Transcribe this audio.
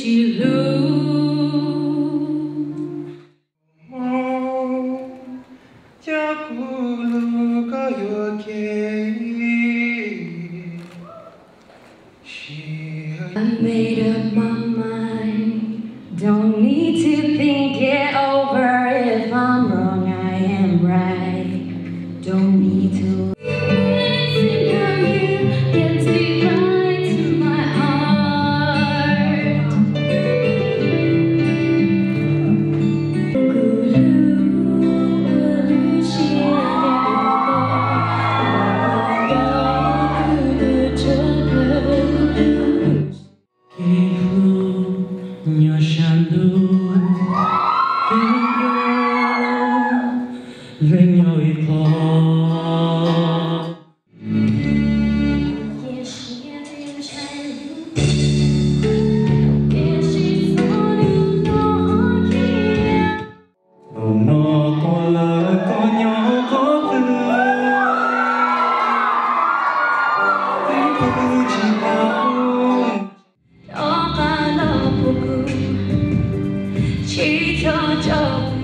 I made up my mind, don't need to think it over. If I'm wrong, I am right, don't need to listen how you get deep into my heart. Chỉ cho